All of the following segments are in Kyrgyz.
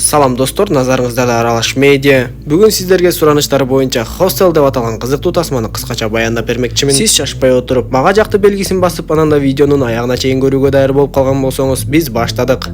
Салам достор, назарыңыздарда Аралаш медиа. Бүгін сіздерге сұраныштар бойынша хостел деп аталған қызықты тасманы қысқаша баяндап бермекчимин. Сіз шашпай отырып, мага жақты белгисин басып, ананда видеонун аяғына чейин көрүүгө дайыр болуп калган болсоңуз, биз баштадык.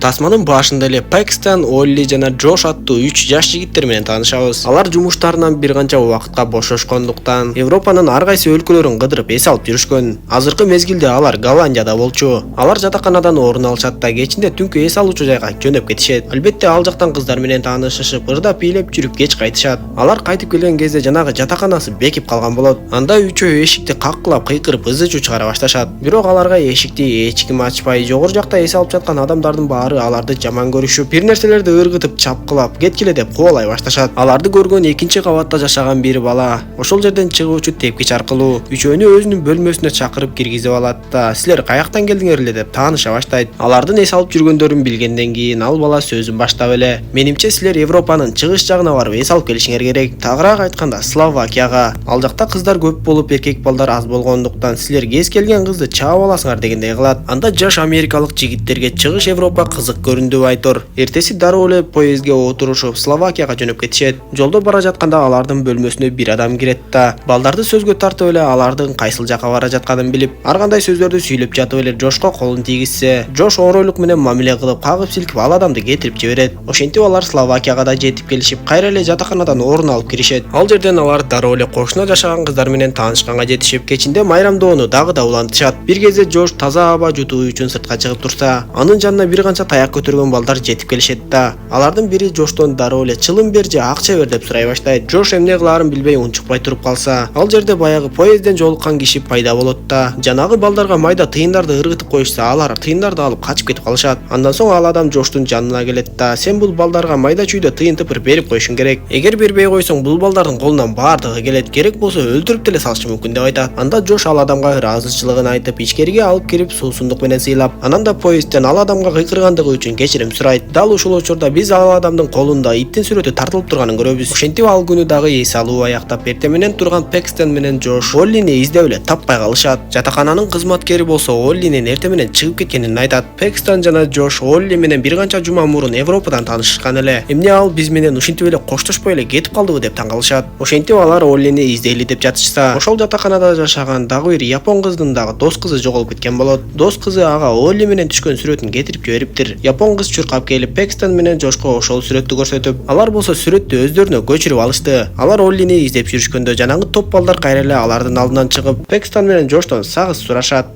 Тасманын башында эле Пэкстон, Олли жана Джош аттуу 3 жаш жигиттер менен таанышабыз. Алар жумуштарынан бир канча убакытка бошошкондуктан Европанын ар кайсы өлкөлөрүн кыдырып эс алып жүрүшкөн. Азыркы мезгилде алар Голландияда болчу. Алар жатаканадан орун алышат да кечинде түнкү эс алуучу жайга жөнөп кетишет. Албетте ал жактан кыздар менен таанышышып, ырдап бийлеп жүрүп кеч кайтышат. Алар кайтып келген кезде жанагы жатаканасы бекип калган болот. Анда үчөө эшикти каккылап кыйкырып ызы-чуу чыгара башташат. Бирок аларга эшикти эч ким ачпай, жогору жакта эс алып жаткан адамдардын баары аларды жаман көрүшүп, бир нерселерди ыргытып, чапкылап, кеткиле деп кубалай башташат. Аларды көргөн экинчи кабатта жашаган бир бала ошол жерден чыгуучу тепкич аркылуу үчөөнү өзүнүн бөлмөсүнө чакырып киргизип алат да, силер каяктан келдиңер эле деп тааныша баштайт. Алардын эс алып жүргөндөрүн билгенден кийин ал бала сөзүн баштап эле: "Менимче силер Европанын чыгыш жагына барып эс алып келишиңер керек. Тагыраак айтканда Словакияга. Ал жакта кыздар көп болуп, эркек балдар аз болгондуктан силер кез келген кызды чаап аласыңар" дегендей кылат. Анда жаш америкалык жигиттерге чыгыш Европа кызык көрүндү айтор. Эртеси дароо эле поездге отурушуп Словакияга жөнөп кетишет. Жолдо бара жатканда алардын бөлмөсүнө бир адам кирет да, балдарды сөзгө тартып эле алардын кайсыл жака бара жатканын билип, ар кандай сөздөрдү сүйлөп жатып эле Джошко колун тийгизсе, Джош оройлук менен мамиле кылып, кагып силкип ал адамды кетирип жиберет. Ошентип алар Словакияга да жетип келишип, кайра эле жатаканадан орун алып киришет. Ал жерден алар дароо эле кошуна жашаган кыздар менен таанышканга жетишип, кечинде майрамдоону дагы да улантышат. Бир кезде Джош таза аба жутуу үчүн сыртка чыгып турса, анын жанына бир канча таяк көтөргөн балдар жетип келишет да. Алардын бири Джоштон дароо эле чылым бер же акча бер деп сурай баштайт. Джош эмне кылаарын билбей унчукпай туруп калса, ал жерде баягы поездден жолуккан киши пайда болот да. Жанагы балдарга майда тыйындарды ыргытып коюшса, алар тыйындарды алып качып кетип калышат. Андан соң ал адам Джоштун жанына келет да: "Сен бул балдарга майда чүйдө тыйын тыпыр берип коюшуң керек. Эгер бербей койсоң, бул балдардын колунан баардыгы келет. Керек болсо өлтүрүп деле салышы мүмкүн" деп айтат. Анда Джош ал адамга ыраазычылыгын айтып, ичкериге алып кирип суусундук менен сыйлап, анан да поездден ал адамга кыйкыргандыгы үчүн кечирим сурайт. Дал ушул учурда биз ал адамдын колунда иттин сүрөтү тартылып турганын көрөбүз. Ошентип ал күнү дагы эс алуу аяктап, эртең менен турган Пэкстон менен Джош Оллини издеп эле таппай калышат. Жатакананын кызматкери болсо Оллинин эртең менен чыгып кеткенин айтат. Пэкстон жана Джош Олли менен бир канча жума мурун Европадан таанышкан эле. Эмне ал биз менен ушинтип эле коштошпой эле кетип калдыбы деп таң калышат. Ошентип алар Оллини издейли деп жатышса, ошол жатаканада жашаган дагы бир япон кыздын дагы дос кызы жоголуп кеткен болот. Дос кызы ага Олли менен түшкөн сүрөтүн кетирип жибериптир. Япон кыз чуркап келип Пэкстон менен Джошко ошол сүрөттү көрсөтүп, алар болсо сүрөттү өздөрүнө көчүрүп алышты. Алар Оллини издеп жүрүшкөндө жанагы топ балдар кайра эле алардын алдынан чыгып, Пэкстон менен Джоштон сагыз сурашат.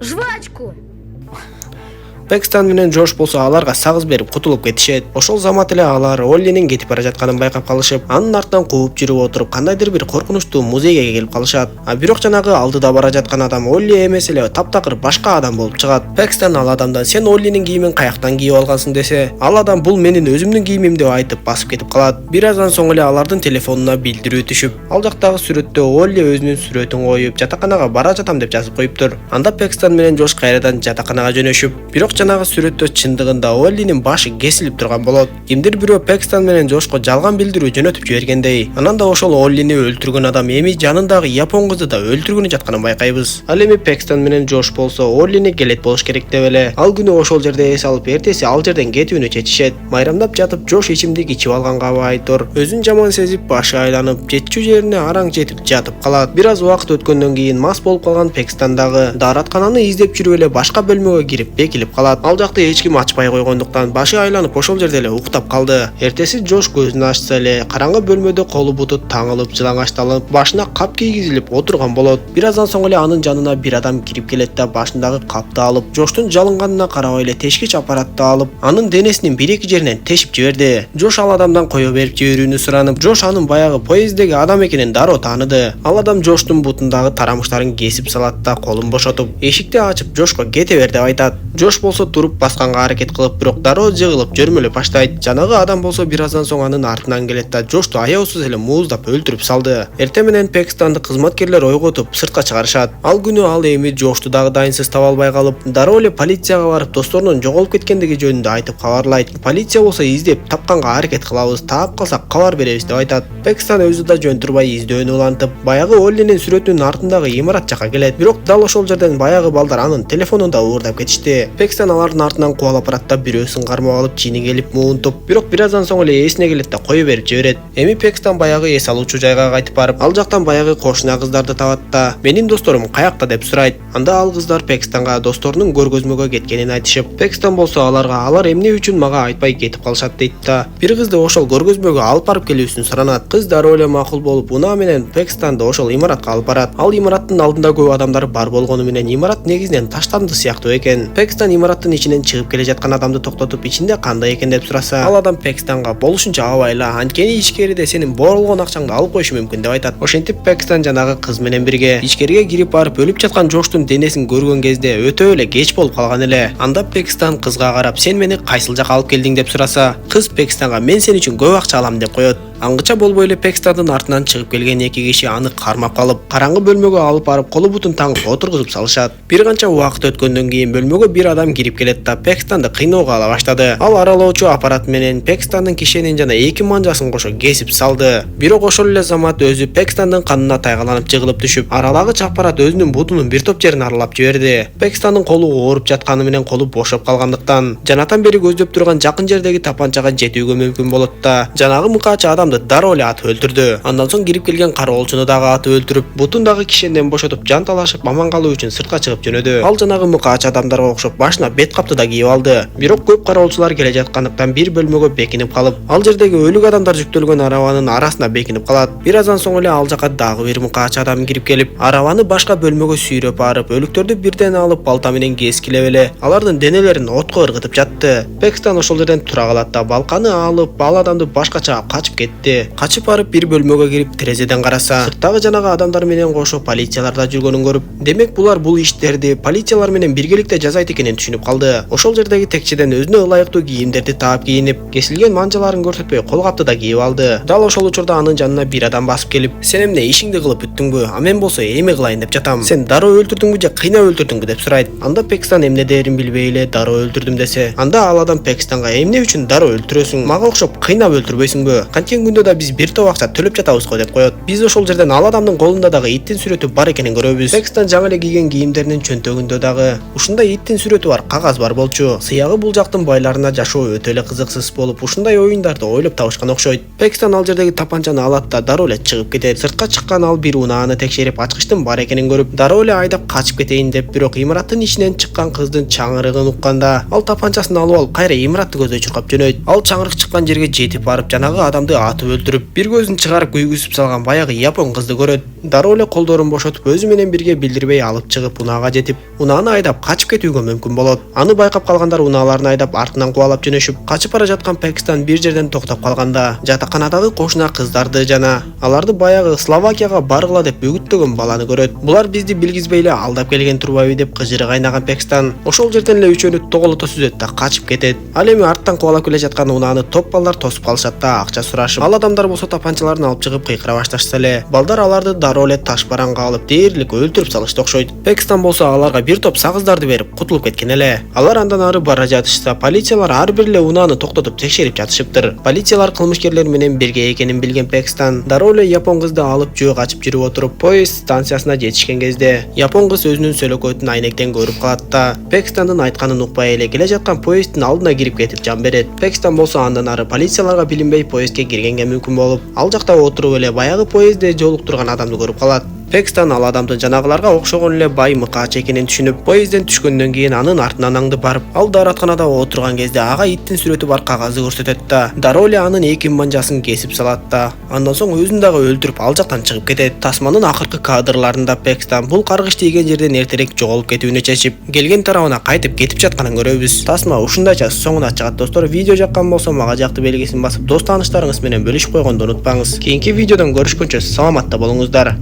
Жвачку! Пэкстон менен Джош болсо аларга сагыз берип кутулуп кетишет. Ошол замат эле алар Оллинин кетип бара жатканын байкап калышып, анын артынан кууп жүрүп отуруп кандайдыр бир коркунучтуу музейге келип калышат. Бирок жанагы алдыда бара жаткан адам Олли эмес эле таптакыр башка адам болуп чыгат. Пэкстон ал адамдан: "Сен Оллинин кийимин каяктан кийип алгансың?" десе, ал адам "Бул менин өзүмдүн кийимим" деп айтып басып кетип калат. Бир аздан соң эле алардын телефонуна билдирүү түшүп, ал жактагы сүрөттө Олли өзүнүн сүрөтүн коюп, жатаканага бара жатам деп жазып коюптур. Анда Пэкстон менен Джош кайрадан жатаканага жөнөшүп, бирок жанагы сүрөттө чындыгында Оллинин башы кесилип турган болот. Кимдир бирөө Пэкстон менен Джошко жалган билдирүү жөнөтүп жибергендей. Анан да ошол Оллини өлтүргөн адам эми жанындагы япон кызды да өлтүргөнү жатканын байкайбыз. Ал эми Пэкстон менен Джош болсо Оллини келет болуш керек деп эле ал күнү ошол жерде эс алып, эртеси ал жерден кетүүнү чечишет. Майрамдап жатып Джош ичимдик ичип алганга айтор, өзүн жаман сезип, башы айланып, жетчү жерине араң жетип жатып калат. Бир аз убакыт өткөндөн кийин мас болуп калган Пэкстон дагы даараткананы издеп жүрүп эле башка бөлмөгө кирип бекилип калат. Ал жакта эч ким ачпай койгондуктан башы айланып ошол жерде эле уктап калды. Эртеси Джош көзүн ачса эле караңгы бөлмөдө колу буту таңылып, жалаңачталып, башына кап кийгизилип отурган болот. Бир аздан соң эле анын жанына бир адам кирип келет да башындагы капты алып, Джоштун жалынганына карабай эле тешкич аппаратты алып, анын денесинин бир-эки жеринен тешип жиберди. Джош ал адамдан кое берип жиберүүнү суранып, Джош анын баягы поезддеги адам экенин дароо тааныды. Ал адам Джоштун бутундагы тарамыштарын кесип салат да колун бошотуп, эшикти ачып Джошко кете бер деп айтат. Джош болсо туруп басканга аракет кылып, бирок дароо жыгылып жөрмөлөп баштайт. Жанагы адам болсо бир аздан соң анын артынан келет да Джошту аяусуз эле мууздап өлтүрүп салды. Эртең менен Пэкстонду кызматкерлер ойготуп сыртка чыгарышат. Ал күнү ал эми Джошту дагы дайынсыз таба албай калып, дароо эле полицияга барып досторунун жоголуп кеткендиги жөнүндө айтып кабарлайт. Полиция болсо издеп тапканга аракет кылабыз, таап калсак кабар беребиз деп айтат. Пэкстон өзү да жөн турбай издөөнү улантып, баягы Оллинин сүрөтүнүн артындагы имарат жака келет. Бирок дал ошол жерден баягы балдар анын телефонун да уурдап кетишти. Пэкстон Пакистан алардын артынан кубалап барат да бирөөсүн кармап алып жини келип муунтуп, бирок бир аздан соң эле эсине келет да кое берип жиберет. Эми Пакистан баягы эс алуучу жайга кайтып барып, ал жактан баягы кошуна кыздарды табат да менин досторум каякта деп сурайт. Анда ал кыздар Пакистанга досторунун көргөзмөгө кеткенин айтышып, Пакистан болсо алар эмне үчүн мага айтпай кетип калышат дейт да. Бир кызды ошол көргөзмөгө алып барып келүүсүн суранат. Кыз дароо эле макул болуп, унаа менен Пакистанды ошол имаратка алып барат. Ал имараттын алдында көп адамдар бар болгону менен имарат негизинен таштанды сыяктуу экен. Пакистан имараттын ичинен чыгып келе жаткан адамды токтотуп, ичинде кандай экен деп сураса, ал адам Пакистанга болушунча абайла, анткени ичкериде сенин боролгон акчаңды алып коюшу мүмкүн деп айтат. Ошентип Пакистан жанагы кыз менен бирге ичкериге кирип барып, өлүп жаткан Жоштун денесин көргөн кезде өтө эле кеч болуп калган эле. Анда Пакистан кызга карап, сен мени кайсыл жака алып келдиң деп сураса, кыз Пакистанга мен сен үчүн көп акча алам деп коет. Аңгыча болбой эле Пакистандын артынан чыгып келген эки киши аны кармап калып, караңгы бөлмөгө алып барып, колу бутун таңып отургузуп салышат. Бир канча убакыт өткөндөн кийин бөлмөгө бир адам кирип келет да Пакистанды кыйноого ала баштады. Ал аралоочу аппарат менен Пакистандын кишенин жана эки манжасын кошо кесип салды. Бирок ошол эле замат өзү Пакистандын канына тайгаланып жыгылып түшүп, аралагыч аппарат өзүнүн бутунун бир топ жерин аралап жиберди. Пакистандын колу ооруп жатканы менен колу бошоп калгандыктан жанатан бери көздөп турган жакын жердеги тапанчага жетүүгө мүмкүн болот да жанагы мыкаачы адамды дароо эле атып өлтүрдү. Андан соң кирип келген кароолчуну дагы атып өлтүрүп, бутундагы кишенден бошотуп, жанталашып аман калуу үчүн сыртка чыгып жөнөдү. Ал жанагы мыкаачы адамдарга окшоп башына бет капты да кийип алды. Бирок көп кароолчулар келе жаткандыктан бир бөлмөгө бекинип калып, ал жердеги өлүк адамдар жүктөлгөн арабанын арасына бекинип калат. Бир аздан соң эле ал жака дагы бир мыкаачы адам кирип келип, арабаны башка бөлмөгө сүйрөп барып, өлүктөрдү бирден алып балта менен кескилеп эле алардын денелерин отко ыргытып жатты. Пакистан ошол жерден тура калат да балканы алып, ал адамды башка чаап качып кетти. Качып барып бир бөлмөгө кирип терезеден караса, сырттагы жанагы адамдар менен кошо полициялар да жүргөнүн көрүп, демек булар бул иштерди полициялар менен биргеликте жасайт экенин түшүнүп калды. Ошол жердеги текчеден өзүнө ылайыктуу кийимдерди таап кийинип, кесилген манжаларын көрсөтпөй кол капты да кийип алды. Дал ошол учурда анын жанына бир адам басып келип, сен эмне ишиңди кылып бүттүңбү? А мен болсо эми кылайын деп жатам. Сен дароо өлтүрдүңбү же кыйнап өлтүрдүңбү деп сурайт. Анда Пакистан эмне дээрин билбей эле дароо өлтүрдүм десе, анда ал адам Пакистанга эмне үчүн дароо өлтүрөсүң? Мага окшоп кыйнап өлтүрбөйсүңбү? Канткен күндө да биз бир топ акча төлөп жатабыз го деп коет. Биз ошол жерден ал адамдын колунда дагы иттин сүрөтү бар экенин көрөбүз. Пакистан жаңы эле кийген кийимдеринин чөнтөгүндө дагы ушундай иттин сүрөтү бар кагаз бар болчу. Сыягы бул жактын байларына жашоо өтө эле кызыксыз болуп, ушундай оюндарды ойлоп табышкан окшойт. Пакистан ал жердеги тапанчаны алат да дароо эле чыгып кетет. Сыртка чыккан ал бир унааны текшерип, ачкычтын бар экенин көрүп, дароо эле айдап качып кетейин деп, бирок имараттын ичинен чыккан кыздын чаңырыгын укканда, ал тапанчасын алып алып кайра имаратты көздөй чуркап жөнөйт. Ал чаңырык чыккан жерге жетип барып, жанагы адамды атып өлтүрүп, бир көзүн чыгарып күйгүзүп салган баягы япон кызды көрөт. Дароо эле колдорун бошотуп, өзү менен бирге билдирбей алып чыгып унаага жетип, унааны айдап качып кетүүгө мүмкүн болот. Аны байкап калгандар унааларын айдап артынан кубалап жөнөшүп, качып бара жаткан Пакистан бир жерден токтоп калганда, жатаканадагы кошуна кыздарды жана аларды баягы Словакияга баргыла деп үгүттөгөн баланы көрөт. Булар бизди билгизбей эле алдап келген турбайбы деп кыжыры кайнаган Пакистан ошол жерден эле үчөөнү тоголото сүзөт да качып кетет. Ал эми арттан кубалап келе жаткан унааны топ балдар тосуп калышат да акча сурашып. Ал адамдар болсо тапанчаларын алып чыгып кыйкыра башташса эле, балдар аларды дароо эле таш бараңга алып дээрлик өлтүрүп салышты окшойт. Пакистан болсо аларга бир топ сагыздарды берип кутулуп кеткен эле. Алар андан ары бара жатышса, полициялар ар бир эле унааны токтотуп текшерип жатышыптыр. Полициялар кылмышкерлер менен бирге экенин билген Пакистан дароо эле япон кызды алып жөө качып жүрүп отуруп, поезд станциясына жетишкен кезде япон кыз өзүнүн сөлөкөтүн айнектен көрүп калат да Пакистандын айтканын укпай эле келе жаткан поезддин алдына кирип кетип жан берет. Пакистан болсо андан ары полицияларга билинбей поездге киргенге мүмкүн болуп, ал жакта отуруп эле баягы поездде жолуктурган адамды көрүп калат. Пакистан ал адамдын жанагыларга окшогон эле бай мыкаачы экенин түшүнүп, поездден түшкөндөн кийин анын артынан аңдып барып, ал дааратканада отурган кезде ага иттин сүрөтү бар кагазды көрсөтөт да дароо эле анын эки манжасын кесип салат да андан соң өзүн дагы өлтүрүп ал жактан чыгып кетет. Тасманын акыркы кадрларында Пакистан бул каргыш тийген жерден эртерээк жоголуп кетүүнү чечип, келген тарабына кайтып кетип жатканын көрөбүз. Тасма ушундайча соңуна чыгат достор. Видео жаккан болсо мага жакты белгисин басып, дос тааныштарыңыз менен бөлүшүп койгонду унутпаңыз. Кийинки видеодон көрүшкөнчө саламатта болуңуздар.